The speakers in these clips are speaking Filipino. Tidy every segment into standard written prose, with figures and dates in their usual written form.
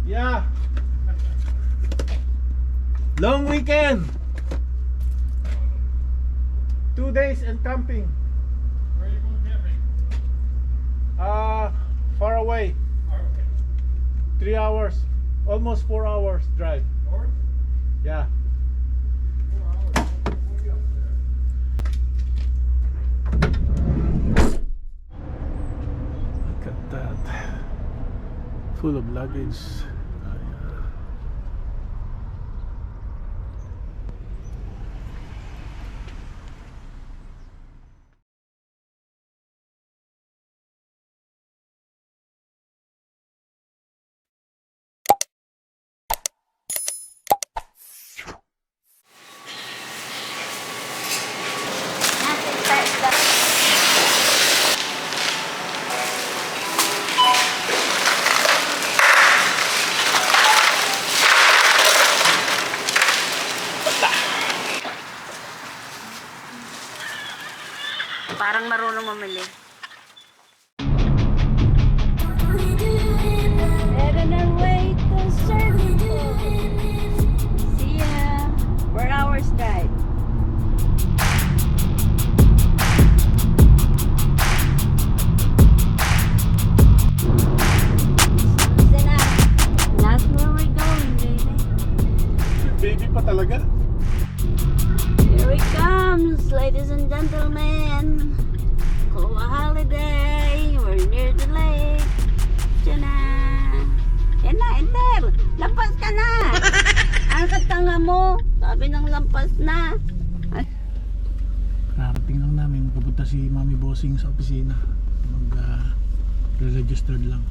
Yeah. Long weekend. 2 days and camping. Where are you going camping? Far away. Okay. 3 hours. Almost 4 hours drive. North? Yeah. 4 hours. Way up there. Look at that. Full of luggage. Parang marunong mamili. Head on our way to Cervito. See ya. 4 hours drive. That's where we're going, baby. Baby pa talaga. Here it comes, ladies and gentlemen. Kuha holiday. We're near the lake. Diyan na. Yan na, enter. Lampas ka na. Ang katanga mo. Sabi ng lampas na. Karating lang namin. Pupunta si Mami Bossing sa opisina. Re-registered lang.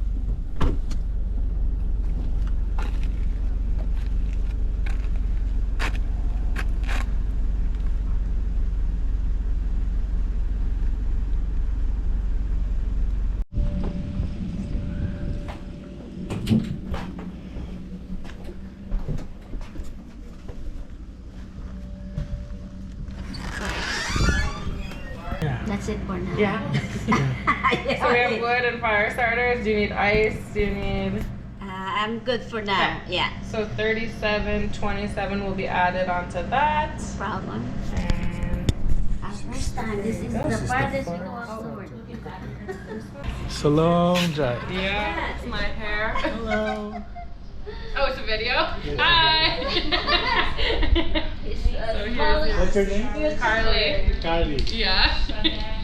That's it for now. Yeah. Yeah. So we have wood and fire starters. Do you need ice? Do you need... I'm good for now. Yeah. So 37.27 will be added onto that. Problem. And Our first time. This is the farthest we go outdoors. It's a long drive. yeah, it's my hair. Hello. Oh, it's a video? Hi! So here's What's your name? Carly. Carly. Yeah.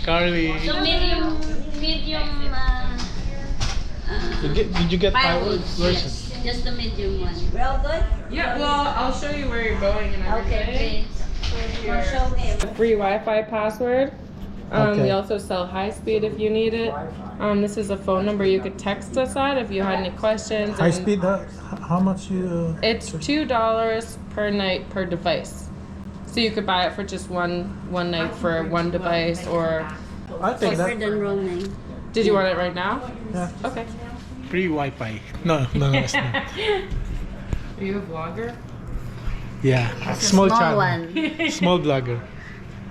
Carly. So medium. Did you get Firewood version? yes. Just the medium one. Real good. Yeah, well, I'll show you where you're going and everything. Okay, please. We'll show him. Free Wi-Fi password. Okay. We also sell high speed if you need it. This is a phone number you could text us at if you had any questions. High and speed, how much you... It's $2 per night per device. So you could buy it for just one night for one device, or I think Cheaper that... than roaming. did you want it right now? Yeah. Okay. Free Wi-Fi. No, it's not. Are you a vlogger? Yeah. It's a Small small channel. one. Small blogger.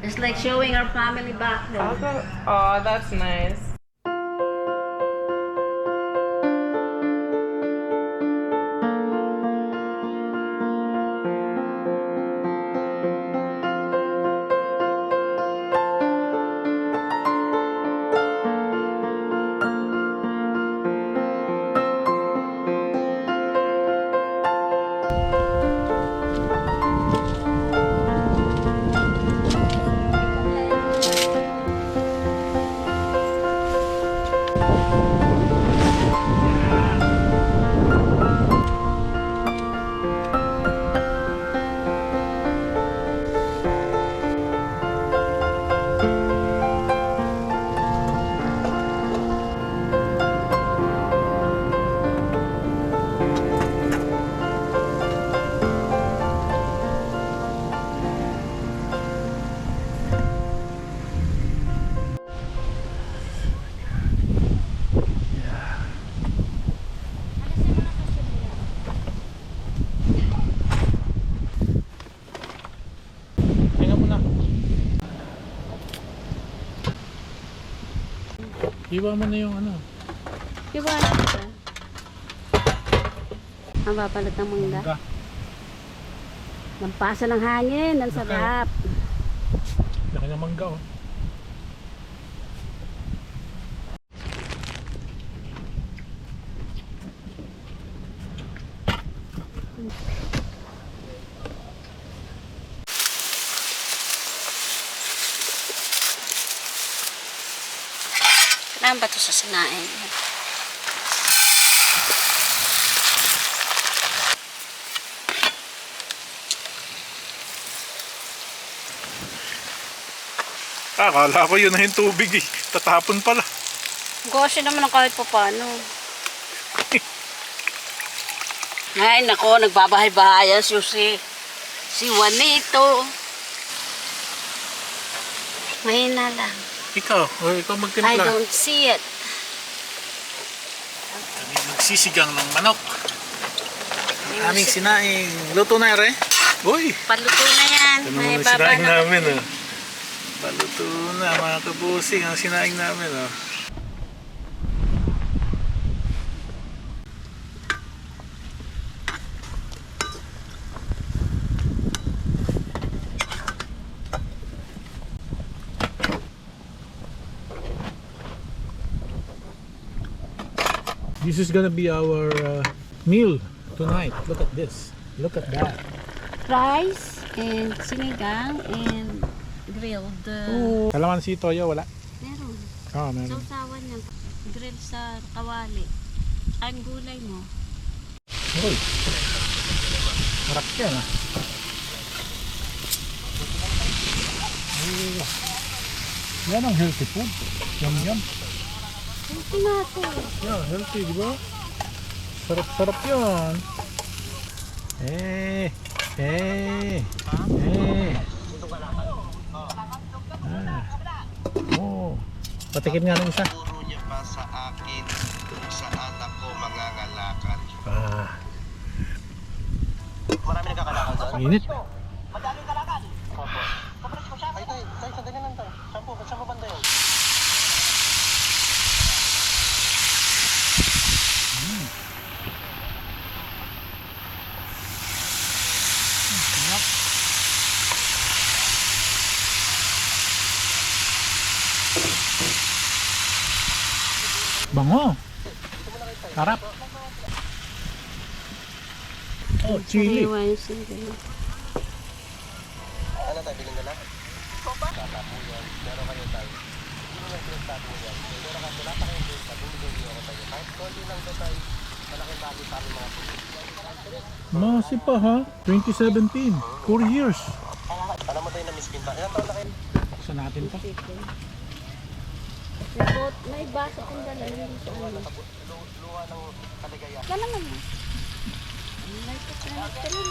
It's like showing our family back home. Oh, that's nice. Iwa mo na yung ano. Diba? Ang babalot ng mangga. Mangga. Lampasa ng hangin. Ang sarap. Laki ng mangga oh. Kailangan ba ito sa sinain? Akala ko yun na yung tubig eh. Tatapon pala. Gosh, naman ang kahit pa paano. Ay, nako, nagbabahay-bahayan si Juanito. Mahina lang. Ikaw I magtimpla. don't see it. Kami magsisigang ng manok. Aming sinaing. Luto na ere? Uy! Paluto na yan. Ito May naman ang baba sinaing na. namin oh. Paluto na mga kabusing ang sinaing namin oh. This is gonna be our meal tonight. Look at this. Look at that. Rice and sinigang and grilled. Kalamansi toyo wala. Meron. Oh, meron. Sausawan niya. Grilled sa kawali. Ang gulay mo. Uy. Harap yan ah. Oh. Yan ang healthy food. Yum. Healthy na ito. Yeah, healthy, di ba? Sarap-sarap yun. Ah. Oh. Patikim nga ng isa. Turo niya pa sa akin kung saan ako mangangalakal. Ah. Marami nagkakalakal dyan? Init. Madaling kalakal. Opo. Ay, tayo, sa ganyan lang tayo. Saan po banda yun? Bango. Sarap. Oh, chili. Sariwa yung sinigang. Ano tayo, bilhin ka na? Tatapo yan. Meron kayo tayo. Sino yung pinagtapo yan? Meron ka, wala pa kayong pinagtapo. Bumigyan niyo ako tayo. Kahit konti lang to tayo. Malaking bagay sa aming mga pulis. Masi pa ha. 2017. 4 years. Alam mo tayo na Miss Pinta. Ilang taon na kayo? Buksan natin to. May baso kong dala. Hindi sa ano. Luha ng kaligaya. Ka naman mo. Ang light of talent.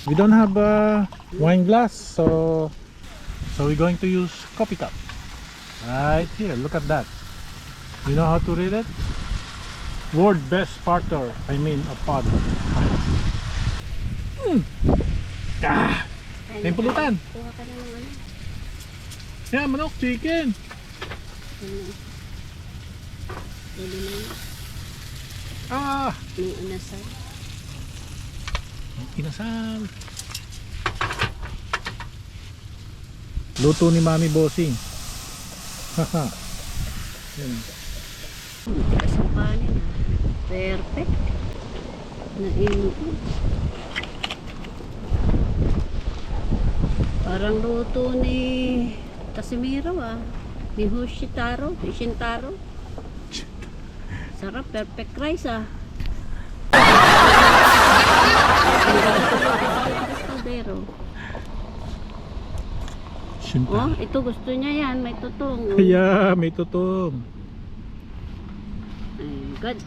We don't have a wine glass, so we're going to use coffee cup. Right here, look at that. You know how to read it? World best partner, I mean a pod. Ah, may pulutan. Kuha ka na ng ano. Yeah, manok, chicken. Pwede na yun. Ah, May inasal. inasal. Luto ni Mami Bossing. Haha. Yan. Tigas ang panin. Perfect. Nainit. Parang luto ni Casimiro ah. Ni Hushitaro. Shintaro. Sarap. Perfect rice ah. Caldero. Oh, ito gusto niya yan. May tutong. Oh. Yeah, may tutong. Ay, good.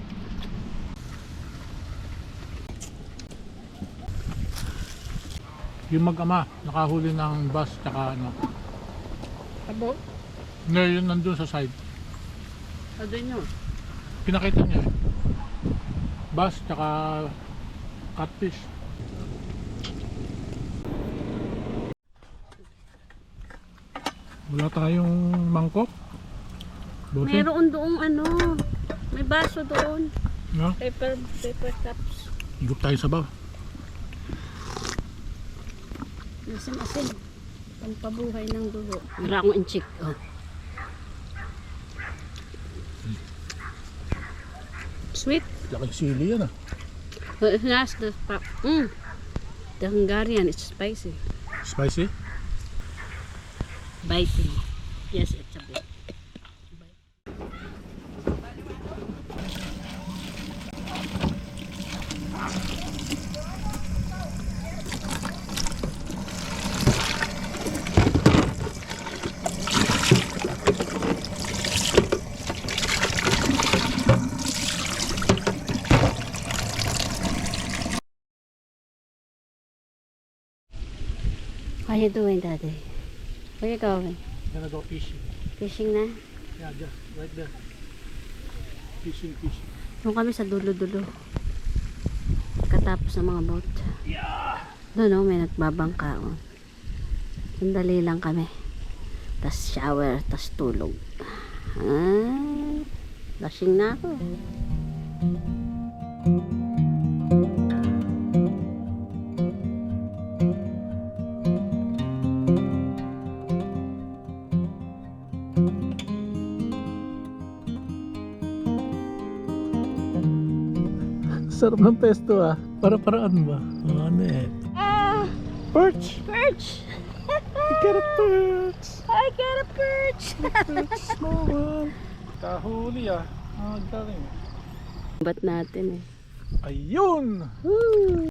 Yung mag-ama, nakahuli ng bus tsaka ano. Abo? Ngayon yun nandun sa side. Ado nyo. Pinakita niya eh. Bus tsaka catfish. Wala tayong mangkok. Bote? Meron doong ano, may baso doon. No? Paper cups. Higup tayo sa baw. Asin-asin. Pampabuhay ng dugo. Wala akong inchik. Oh. Sweet. Laki sili yan ah. That's the The Hungarian, it's spicy. Spicy? Biting. Yes, it's a bit. What are you doing, Daddy? Where are you going? Gonna go fishing. Fishing na? Yeah, just right there. Fishing. Doon kami sa dulo-dulo. Katapos ng mga boat. Doon may nagbabangka. Oh. Sandali lang kami. Tas shower, tas tulog. Lasing na ako eh. Sarap ng pesto ah. Para-paraan ba? Ano eh? Perch! Perch! I got a perch! I got a perch! Small one. Kahuli ah. Galing. Bat natin eh. Ayun! Woo!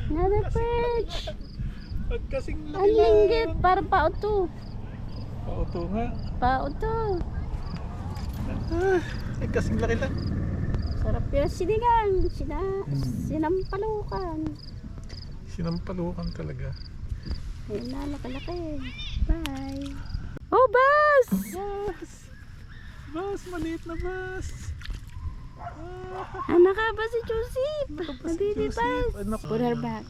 Another perch! Pagkasing Ang laki lang. linggit! Para pauto. Pauto nga. Pauto. Ay, kasing laki lang. Sarap yung sinigang. Sinampalukan. Sinampalukan talaga. Ayun na, laki-laki. Bye! Oh, bus! Bas! Bas! Maliit na bas! Ah, nakaba si Joseph! Nabibibas! Put her back.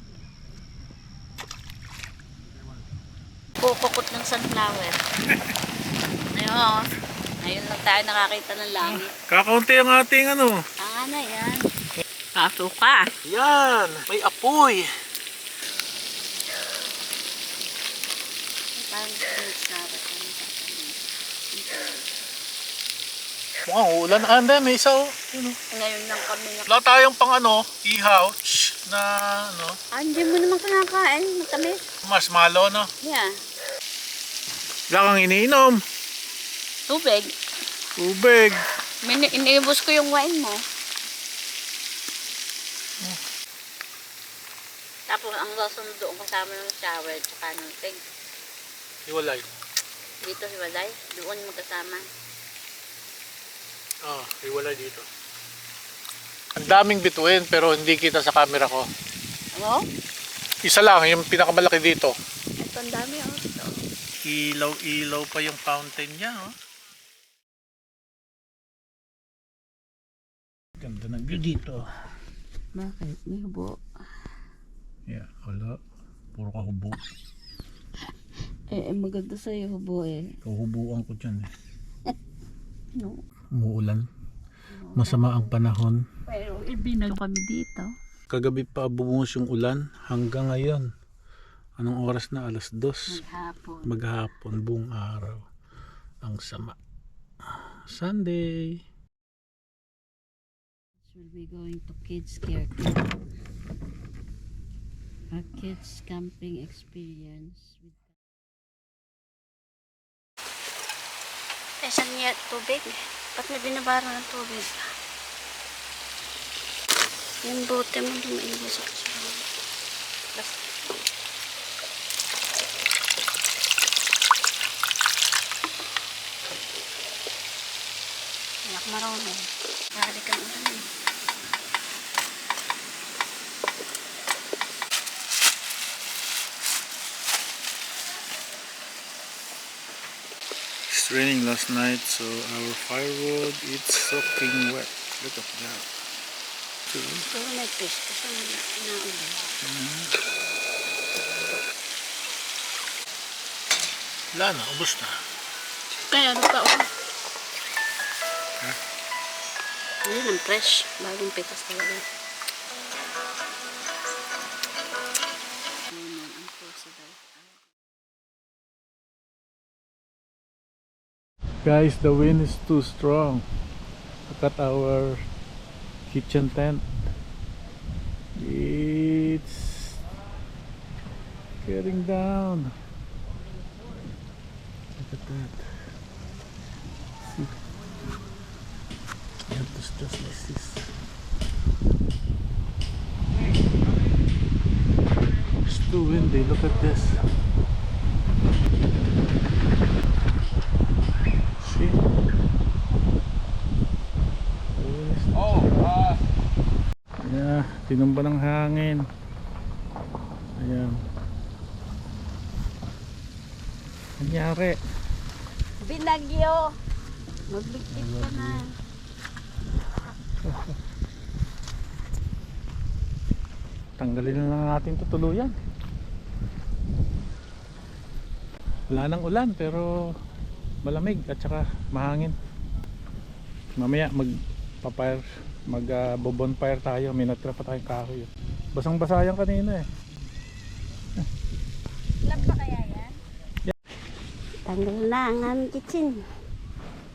Kukukot ng sunflower. Ayun. Ayun lang tayo nakakita ng langit. Kakaunti ang ating ano. Ah, na yan. Kaso ka. Yan! May apoy! Parang sabat. Mukhang ulan na kanda. May isa oh. Yun, oh. Ngayon lang kami Wala tayong pang ano, ihaw. Na ano, Andiyan mo naman kinakain. Matamis. marshmallow no. Yeah. Wala kang iniinom. Tubig. Tubig. Iniibos ko yung wine mo. Tapos ang susunod doon kasama ng shower tsaka ng sink. Hiwalay. Dito hiwalay. Doon magkasama. Hiwalay dito. Ang daming bituin pero hindi kita sa camera ko. Ano? Isa lang, yung pinakamalaki dito. Ito ang dami oh. Ito. Ilaw-ilaw pa yung fountain niya oh. Ganda ng view dito. Bakit? May hubo. Yeah, wala. Puro kahubo. Maganda sa'yo hubo eh. Kahubuan ko dyan eh. No. Umuulan. Masama ang panahon. Pero ibinag kami dito. Kagabi pa bumuhos yung ulan hanggang ngayon. Anong oras na? 2:00. Maghapon. Maghapon, buong araw. Ang sama. Sunday. We'll be going to Kids Care Camp. A kids camping experience. Saan niya tubig? Ba't may binabara ng tubig? Yung bote mo lumaibusok siya. Anak marunong. Lari kang ulan eh. It's raining last night, so our firewood is soaking wet. Look at that. Pero may fish kasi naulan. Wala na, ubos na. Kaya ano pa ako? Ayun, ang fresh. Bagong pitas talaga. Ayun, ang possible. Guys, the wind is too strong. Look at our kitchen tent. It's getting down. Look at that. See? You have to just like this. It's too windy. Look at this. See? Oh, Yeah, tinumba ng hangin. Ayan. Nangyari. Binagyo! Magbigtip ka na. Tanggalin na lang natin ito tuluyan. Wala nang ulan pero malamig at saka mahangin. Mamaya bonfire tayo. May natira pa tayong kahoy. Basang basa yan kanina eh. Lab ba kaya yan? Yeah. Tanggal na ang aming kitchen.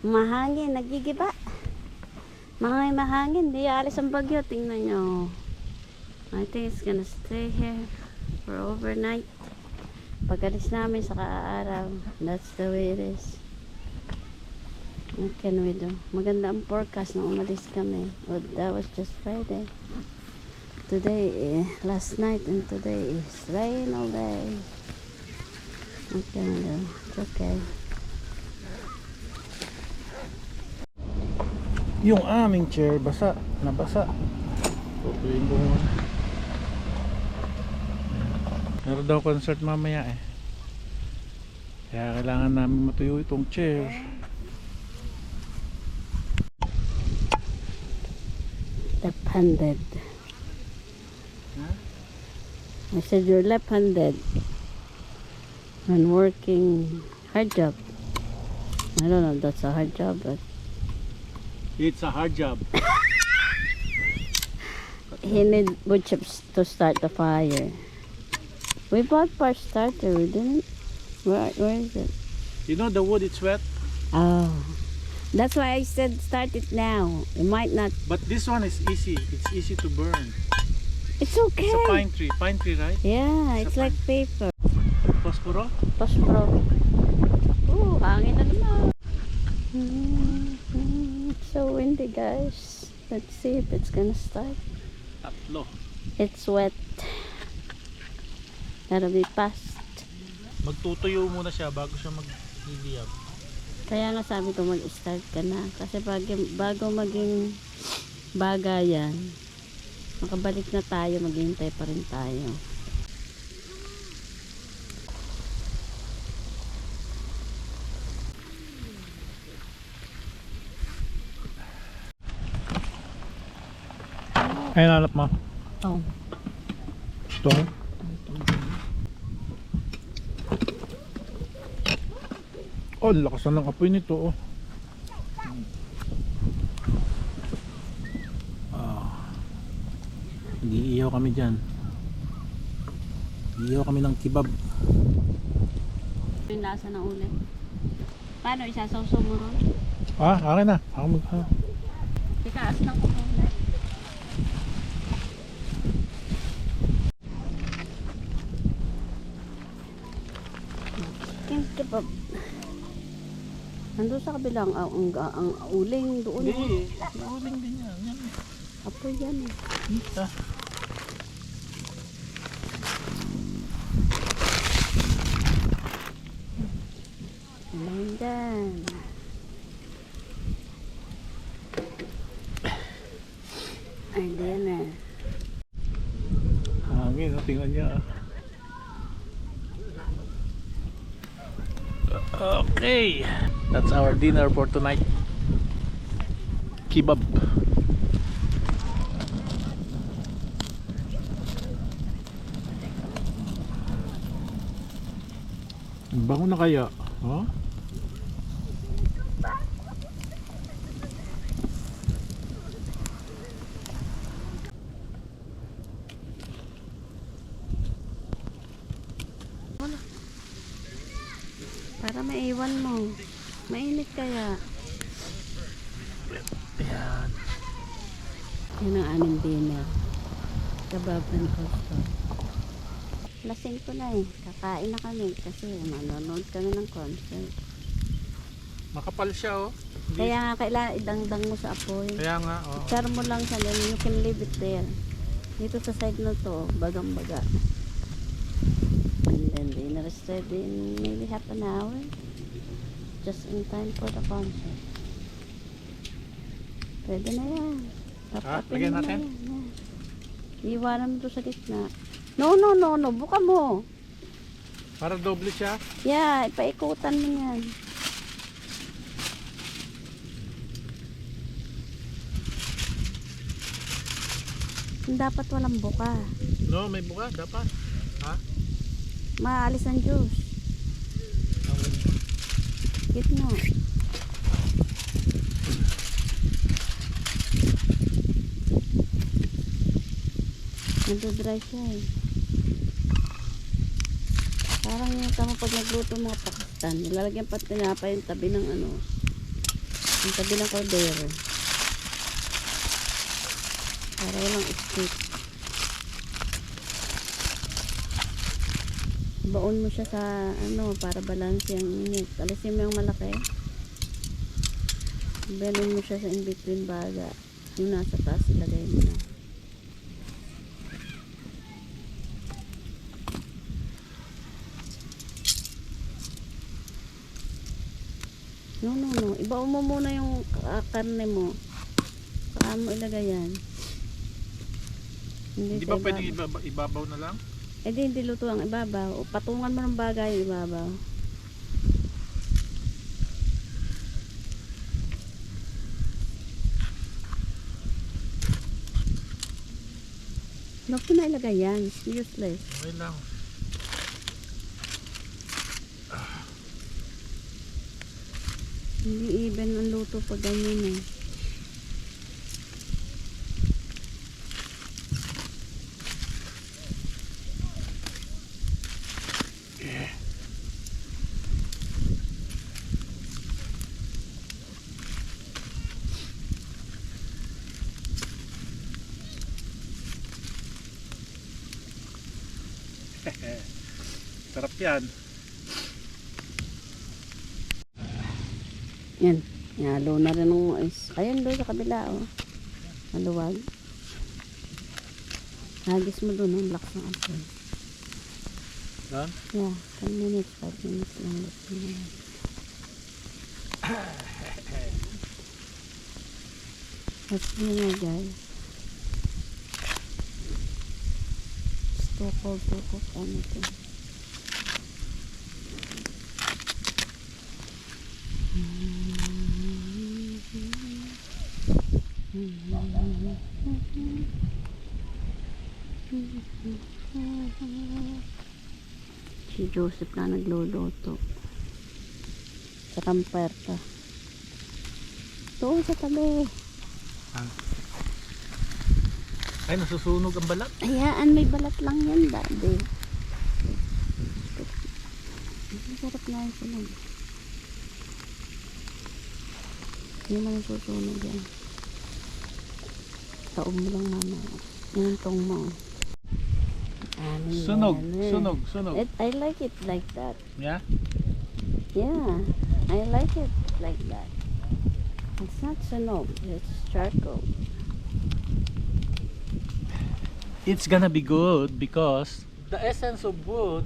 Mahangin, nagigiba. Mahangin, di alis ang bagyo. Tingnan nyo. I think it's gonna stay here for overnight. Pag-alis namin sa kaaraw, that's the way it is. What can we do? Maganda ang forecast nung umalis kami. But that was just Friday. Today, last night and today is rain all day. What can we do? It's okay. Yung aming chair basa, nabasa. Tutuin ko muna. Meron daw concert mamaya eh. Kaya kailangan namin matuyo itong chair. Left-handed. I said you're left-handed when working hard job. I don't know if that's a hard job, but It's a hard job. he need wood chips to start the fire. We bought part starter, we didn't? Where is it? You know the wood, it's wet. Oh, that's why I said start it now. It might not. But this one is easy. It's easy to burn. It's okay. It's a pine tree. Pine tree, right? Yeah, It's it's a like paper. Posporo? Paspro. Ooh, hangin na naman. It's so windy, guys. Let's see if it's gonna start. Tatlo. It's wet. Gotta be fast. Magtutuyo muna siya bago siya mag-liliyab. Kaya nga sabi ko mag-start ka na. Kasi bago maging bagayan, makabalik na tayo, maghihintay pa rin tayo. Ayun, hanap mo. Oh. Ito. Oh, lakas na ng apoy nito. Oh. Nag-iihaw kami dyan. Nag-iihaw kami ng kebab. Yung lasa ng ulit. Paano isasawsaw mo ron? Akin na. Ako mag... Ikaas ng kukulit. Chicken kebab. Nandun sa kabilang ang uling doon. Hindi. Uling din yan. Yan. Apoy yan eh. Dito. Ayan dyan. Ay, dinner. Hangin. Tingnan niya. Okay. That's our dinner for tonight. Kebab. Bango na kaya. Oh? Para maiwan mo. Mainit kaya. Ayan. Yan ang aming dinner. Kebab and coleslaw. Lasing ko na eh. Kakain na kami kasi manonood kami ng concert. Makapal siya oh. Hindi- Kaya nga kailangan idangdang mo sa apoy. Kaya nga oh. Char mo lang sa then you can leave it there. Dito sa side na to, bagang-baga. And then dinner is ready in maybe half an hour. Just in time for the concert. Pwede na yan. Tapapin lagyan mo na natin? yan. Yan. Iwanan mo to sa gitna. No. Buka mo. Para doble siya. Yeah, ipaikutan mo yan. Dapat walang buka. No, may buka dapat. Ha? Maalis ang juice. Gitna. Nagdodry siya eh. Parang yung tama pag nagluto mga Pakistan. Nilalagyan pa tinapay yung tabi ng ano. Yung tabi ng caldero. Para walang stick. Baon mo siya sa ano para balance yung init. Alisin mo yung malaki. Baon mo siya sa in between baga. Yung nasa taas ilagay mo na. No. Ibaon mo muna yung karne mo. Saka mo ilagay yan. Hindi sa ba pwedeng ibabaw. ibabaw na lang? Eh di, hindi luto ang ibabaw. O, patungan mo ng bagay yung ibabaw. Huwag ko na ilagay yan. It's useless. Okay lang. Hindi even ang luto pag ganyan eh. Sarap yan. Yan. Halo na rin ng mais. Ayun doon sa kabila oh. Maluwag. Hagis mo doon ang lakas ng apoy. Yan. Yeah, 10 minutes, 5 minutes lang. Luto na yan. Let's do na guys. It's too cold to cook anything. Si Joseph na nagluluto sa kamperta. Doon sa tabi. Ay, nasusunog ang balat. Ayaan, may balat lang yan, daddy. Sarap na yun sila. Yun lang susunog yan. Taob mo lang mama. Yung tong mo. Sunog. I like it like that. Yeah? Yeah, I like it like that. It's not sunog, it's charcoal. It's gonna be good because the essence of wood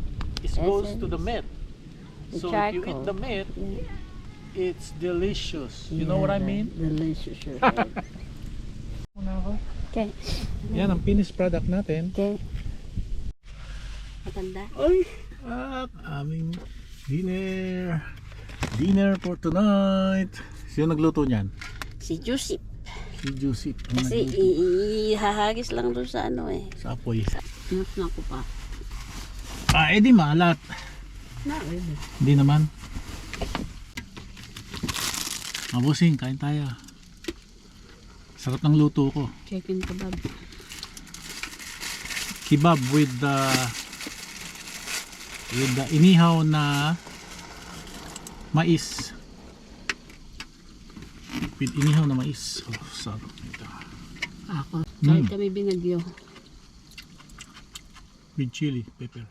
goes to the meat. The So if you eat charcoal. the meat, Yeah. it's delicious. You know what I mean? Delicious. You're right. Okay. Yan ang finished product natin. Okay. Matanda. Ay, at aming dinner. Dinner for tonight. Sino nagluto niyan? Si Joseph. Si Joseph. ang Kasi nagluto. ihahagis lang doon sa ano eh. Sa apoy. Pinap na ko pa. Ah, edi maalat. Not really. Hindi naman. Mabusing, kain tayo. Sarap ng luto ko. Chicken kebab. Kebab with the inihaw na mais. With inihaw na mais. Oh, sarap nito. Ako. Kahit Mm. kami binagyo. With chili pepper.